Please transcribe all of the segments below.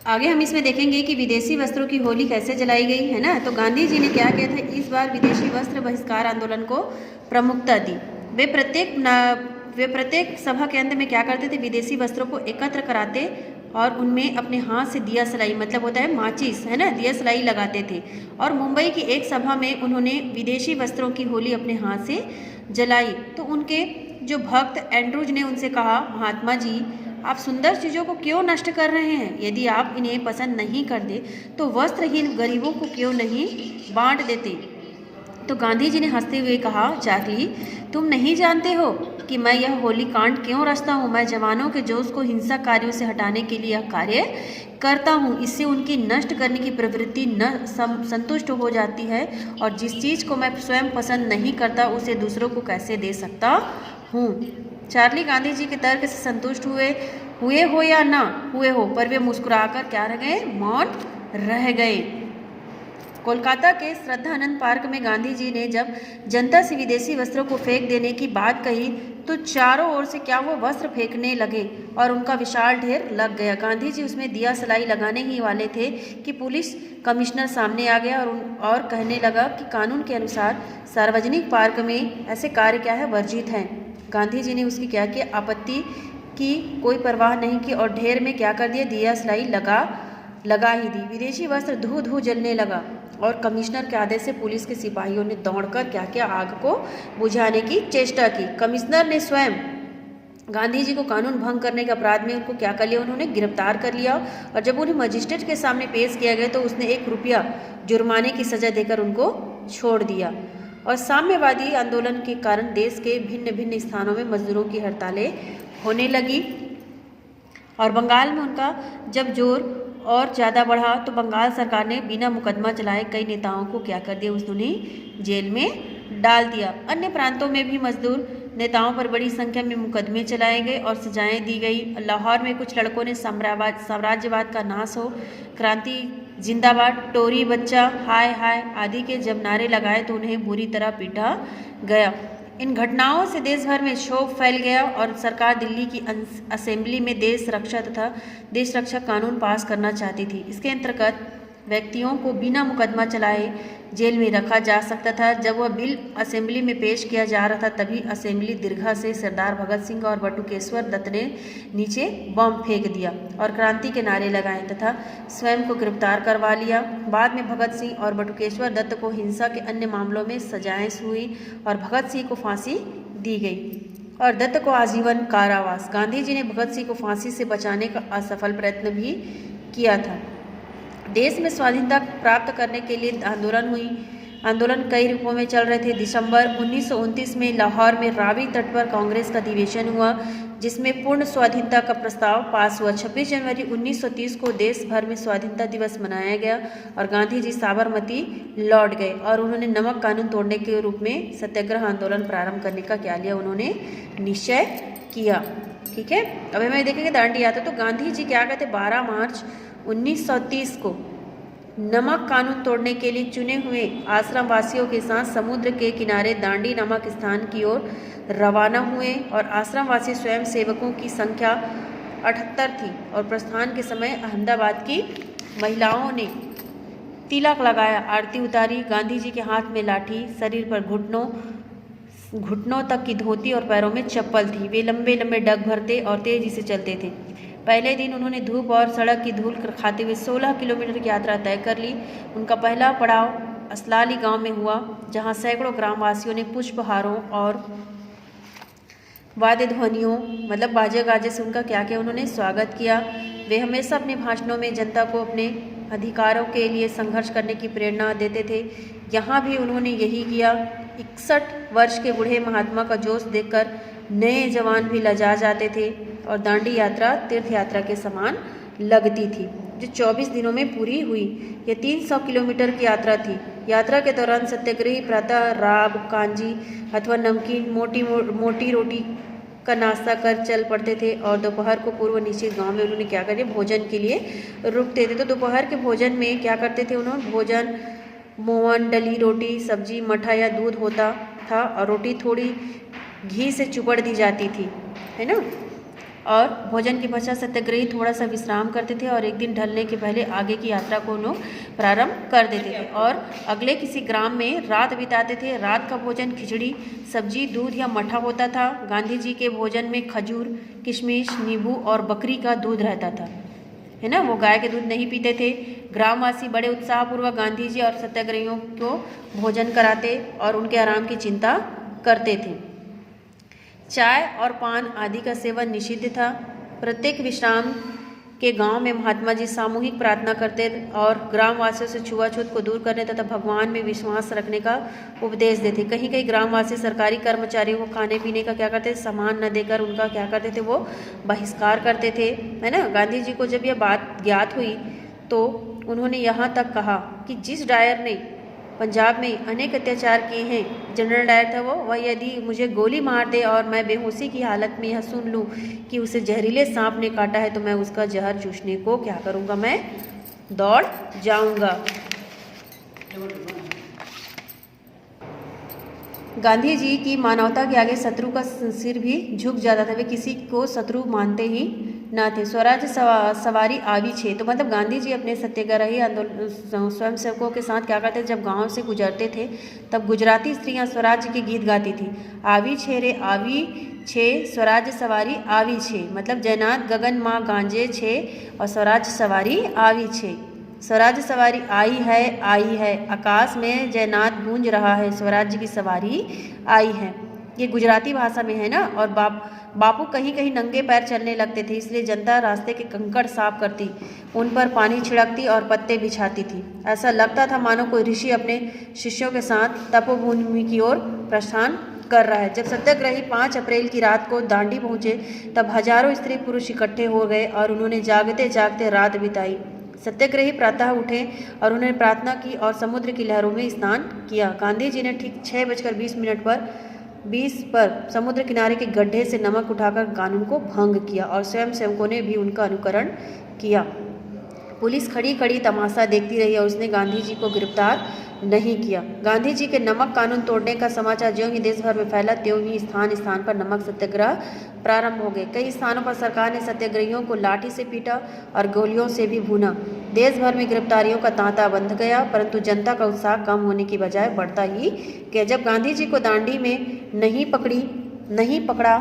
आगे हम इसमें देखेंगे कि विदेशी वस्त्रों की होली कैसे जलाई गई है ना। तो गांधी जी ने क्या किया था, इस बार विदेशी वस्त्र बहिष्कार आंदोलन को प्रमुखता दी। वे प्रत्येक सभा के अंत में क्या करते थे, विदेशी वस्त्रों को एकत्र कराते और उनमें अपने हाथ से दिया सलाई, मतलब होता है माचिस, है ना, दिया सलाई लगाते थे। और मुंबई की एक सभा में उन्होंने विदेशी वस्त्रों की होली अपने हाथ से जलाई। तो उनके जो भक्त एंड्रूज ने उनसे कहा, महात्मा जी आप सुंदर चीज़ों को क्यों नष्ट कर रहे हैं? यदि आप इन्हें पसंद नहीं करते तो वस्त्रहीन गरीबों को क्यों नहीं बांट देते? तो गांधी जी ने हंसते हुए कहा, चार्ली तुम नहीं जानते हो कि मैं यह होली कांड क्यों रचता हूँ। मैं जवानों के जोश को हिंसक कार्यों से हटाने के लिए यह कार्य करता हूँ। इससे उनकी नष्ट करने की प्रवृत्ति संतुष्ट हो जाती है और जिस चीज़ को मैं स्वयं पसंद नहीं करता उसे दूसरों को कैसे दे सकता हूँ। चार्ली गांधी जी के तर्क से संतुष्ट हुए हो या ना हुए हो, पर वे मुस्कुराकर क्या रह गए, मौन रह गए। कोलकाता के श्रद्धानंद पार्क में गांधी जी ने जब जनता से विदेशी वस्त्रों को फेंक देने की बात कही तो चारों ओर से क्या वो वस्त्र फेंकने लगे और उनका विशाल ढेर लग गया। गांधी जी उसमें दिया सलाई लगाने ही वाले थे कि पुलिस कमिश्नर सामने आ गया और कहने लगा कि कानून के अनुसार सार्वजनिक पार्क में ऐसे कार्य क्या है, वर्जित हैं। गांधी जी ने उसकी क्या किया, आपत्ति की कोई परवाह नहीं की और ढेर में क्या कर दिया, दिया सलाई लगा ही दी। विदेशी वस्त्र धू धू जलने लगा और कमिश्नर के आदेश से पुलिस के सिपाहियों ने दौड़कर क्या किया, आग को बुझाने की चेष्टा की। कमिश्नर ने स्वयं गांधी जी को कानून भंग करने के अपराध में उनको क्या कर लिया, उन्होंने गिरफ्तार कर लिया और जब उन्हें मजिस्ट्रेट के सामने पेश किया गया तो उसने 1 रुपया जुर्माने की सजा देकर उनको छोड़ दिया। और साम्यवादी आंदोलन के कारण देश के भिन्न भिन्न स्थानों में मजदूरों की हड़तालें होने लगी और बंगाल में उनका जब जोर और ज़्यादा बढ़ा तो बंगाल सरकार ने बिना मुकदमा चलाए कई नेताओं को क्या कर दिया, उन्होंने जेल में डाल दिया। अन्य प्रांतों में भी मजदूर नेताओं पर बड़ी संख्या में मुकदमे चलाए गए और सजाएं दी गई। लाहौर में कुछ लड़कों ने साम्राज्यवाद का नाश हो, क्रांति जिंदाबाद, टोरी बच्चा, हाय हाय आदि के जब नारे लगाए तो उन्हें बुरी तरह पीटा गया। इन घटनाओं से देश भर में क्षोभ फैल गया और सरकार दिल्ली की असेंबली में देश रक्षा कानून पास करना चाहती थी। इसके अंतर्गत व्यक्तियों को बिना मुकदमा चलाए जेल में रखा जा सकता था। जब वह बिल असेंबली में पेश किया जा रहा था तभी असेंबली दीर्घा से सरदार भगत सिंह और बटुकेश्वर दत्त ने नीचे बम फेंक दिया और क्रांति के नारे लगाए तथा स्वयं को गिरफ्तार करवा लिया। बाद में भगत सिंह और बटुकेश्वर दत्त को हिंसा के अन्य मामलों में सजाएं हुई और भगत सिंह को फांसी दी गई और दत्त को आजीवन कारावास। गांधी जी ने भगत सिंह को फांसी से बचाने का असफल प्रयत्न भी किया था। देश में स्वाधीनता प्राप्त करने के लिए आंदोलन कई रूपों में चल रहे थे। दिसंबर 1929 में लाहौर में रावी तट पर कांग्रेस का अधिवेशन हुआ जिसमें पूर्ण स्वाधीनता का प्रस्ताव पास हुआ। 26 जनवरी 1930 को देश भर में स्वाधीनता दिवस मनाया गया और गांधी जी साबरमती लौट गए और उन्होंने नमक कानून तोड़ने के रूप में सत्याग्रह आंदोलन प्रारंभ करने का क्या लिया, उन्होंने निश्चय किया। ठीक है, अब हमें देखेंगे दांडी यात्रा। तो गांधी जी क्या कहते, 12 मार्च 1930 को नमक कानून तोड़ने के लिए चुने हुए आश्रम वासियों के साथ समुद्र के किनारे दांडी नामक स्थान की ओर रवाना हुए और आश्रम वासी स्वयं सेवकों की संख्या 78 थी और प्रस्थान के समय अहमदाबाद की महिलाओं ने तिलक लगाया, आरती उतारी। गांधी जी के हाथ में लाठी, शरीर पर घुटनों तक की धोती और पैरों में चप्पल थी। वे लंबे लंबे डग भरते और तेजी से चलते थे। पहले दिन उन्होंने धूप और सड़क की धूल खाते हुए 16 किलोमीटर की यात्रा तय कर ली। उनका पहला पड़ाव असलाली गांव में हुआ जहां सैकड़ों ग्रामवासियों ने पुष्पहारों और वाद्य ध्वनियों मतलब बाजे गाजे से उनका क्या किया, उन्होंने स्वागत किया। वे हमेशा अपने भाषणों में जनता को अपने अधिकारों के लिए संघर्ष करने की प्रेरणा देते थे। यहाँ भी उन्होंने यही किया। 61 वर्ष के बूढ़े महात्मा का जोश देखकर नए जवान भी लजा जाते थे और दांडी यात्रा तीर्थ यात्रा के समान लगती थी जो 24 दिनों में पूरी हुई। यह 300 किलोमीटर की यात्रा थी। यात्रा के दौरान सत्याग्रही प्रातः राब, कांजी अथवा नमकीन मोटी रोटी का नाश्ता कर चल पड़ते थे और दोपहर को पूर्व निश्चित गांव में उन्होंने क्या करे, भोजन के लिए रुकते थे। तो दोपहर के भोजन में क्या करते थे उन्होंने, भोजन मोहन, डली रोटी, सब्जी, मठा या दूध होता था और रोटी थोड़ी घी से चुपड़ दी जाती थी, है ना। और भोजन के पश्चात सत्याग्रही थोड़ा सा विश्राम करते थे और एक दिन ढलने के पहले आगे की यात्रा को लोग प्रारंभ कर देते थे और अगले किसी ग्राम में रात बिताते थे। रात का भोजन खिचड़ी, सब्जी, दूध या मठा होता था। गांधी जी के भोजन में खजूर, किशमिश, नींबू और बकरी का दूध रहता था, है ना, वो गाय के दूध नहीं पीते थे। ग्रामवासी बड़े उत्साहपूर्वक गांधी जी और सत्याग्रहियों को भोजन कराते और उनके आराम की चिंता करते थे। चाय और पान आदि का सेवन निषिद्ध था। प्रत्येक विश्राम के गांव में महात्मा जी सामूहिक प्रार्थना करते और ग्रामवासियों से छुआछूत को दूर करने तथा भगवान में विश्वास रखने का उपदेश देते। कहीं कहीं ग्रामवासी सरकारी कर्मचारियों को खाने पीने का क्या करते थे, सामान न देकर उनका क्या करते थे, वो बहिष्कार करते थे, है ना। गांधी जी को जब यह बात ज्ञात हुई तो उन्होंने यहाँ तक कहा कि जिस डायर ने पंजाब में अनेक अत्याचार किए हैं, जनरल डायर था वो, वह यदि मुझे गोली मार दे और मैं बेहोशी की हालत में यह सुन लूँ कि उसे जहरीले सांप ने काटा है तो मैं उसका जहर चूसने को क्या करूँगा, मैं दौड़ जाऊँगा। गांधी जी की मानवता के आगे शत्रु का सिर भी झुक जाता था, वे किसी को शत्रु मानते ही ना थे। स्वराज सवारी आवी छे, तो मतलब गांधी जी अपने सत्याग्रही आंदोलन स्वयंसेवकों के साथ क्या करते थे, जब गांव से गुजरते थे तब गुजराती स्त्रियां स्वराज के गीत गाती थी। आवी छे रे आवी छे स्वराज सवारी आवी छे, मतलब जयनाथ गगन माँ गांजे छे और स्वराज सवारी आवी छे। स्वराज सवारी आई है, आकाश में जयनाथ गूंज रहा है, स्वराज्य की सवारी आई है। ये गुजराती भाषा में है ना। और बापू कहीं कहीं नंगे पैर चलने लगते थे, इसलिए जनता रास्ते के कंकड़ साफ करती, उन पर पानी छिड़कती और पत्ते बिछाती थी। ऐसा लगता था मानो कोई ऋषि अपने शिष्यों के साथ तपोभूमि की ओर प्रस्थान कर रहा है। जब सत्याग्रही 5 अप्रैल की रात को दांडी पहुंचे तब हजारों स्त्री पुरुष इकट्ठे हो गए और उन्होंने जागते जागते रात बिताई। सत्याग्रही प्रातः उठे और उन्होंने प्रार्थना की और समुद्र की लहरों में स्नान किया। गांधी जी ने ठीक 6:20 पर समुद्र किनारे के गड्ढे से नमक उठाकर कानून को भंग किया और स्वयंसेवकों ने भी उनका अनुकरण किया। पुलिस खड़ी खड़ी तमाशा देखती रही और उसने गांधी जी को गिरफ्तार नहीं किया। गांधी जी के नमक कानून तोड़ने का समाचार ज्यों ही देश भर में फैला त्यों ही स्थान स्थान पर नमक सत्याग्रह प्रारंभ हो गए। कई स्थानों पर सरकार ने सत्याग्रहियों को लाठी से पीटा और गोलियों से भी भूना। देश भर में गिरफ्तारियों का तांता बंध गया, परंतु जनता का उत्साह कम होने की बजाय बढ़ता ही गया। जब गांधी जी को दांडी में नहीं पकड़ा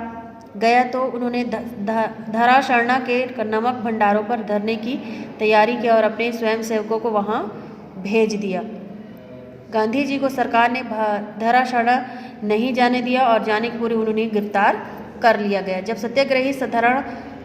गया तो उन्होंने धराशरणा के नमक भंडारों पर धरने की तैयारी की और अपने स्वयंसेवकों को वहां भेज दिया। गांधी जी को सरकार ने धराशरणा नहीं जाने दिया और जाने के पूर्व उन्होंने गिरफ्तार कर लिया गया। जब सत्याग्रही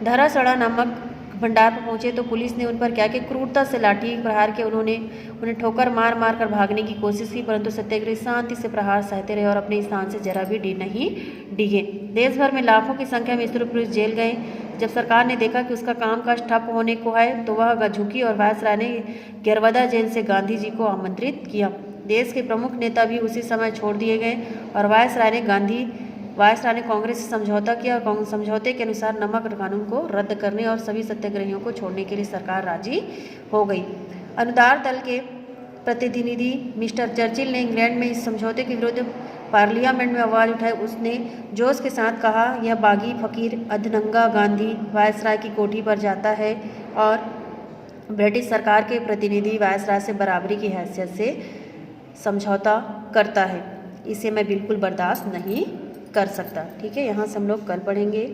धराशरणा नमक भंडार पर पहुंचे तो पुलिस ने उन पर क्या किया, क्रूरता से लाठी प्रहार किया। उन्हें ठोकर मार मार कर भागने की कोशिश की, परंतु सत्याग्रही शांति से प्रहार सहते रहे और अपने स्थान से जरा भी नहीं डिगे। देश भर में लाखों की संख्या में स्त्री पुरुष जेल गए। जब सरकार ने देखा कि उसका कामकाज ठप होने को है तो वह झुकी और वायसराय ने गिरवदा जेल से गांधी जी को आमंत्रित किया। देश के प्रमुख नेता भी उसी समय छोड़ दिए गए और वायसराय ने कांग्रेस से समझौता किया और समझौते के अनुसार नमक कानून को रद्द करने और सभी सत्याग्रहियों को छोड़ने के लिए सरकार राजी हो गई। अनुदार दल के प्रतिनिधि मिस्टर चर्चिल ने इंग्लैंड में इस समझौते के विरुद्ध पार्लियामेंट में आवाज़ उठाई। उसने जोश के साथ कहा, यह बागी फकीर अधनंगा गांधी वायसराय की कोठी पर जाता है और ब्रिटिश सरकार के प्रतिनिधि वायसराय से बराबरी की हैसियत से समझौता करता है। इसे मैं बिल्कुल बर्दाश्त नहीं कर सकता। ठीक है, यहाँ से हम लोग कल पढ़ेंगे।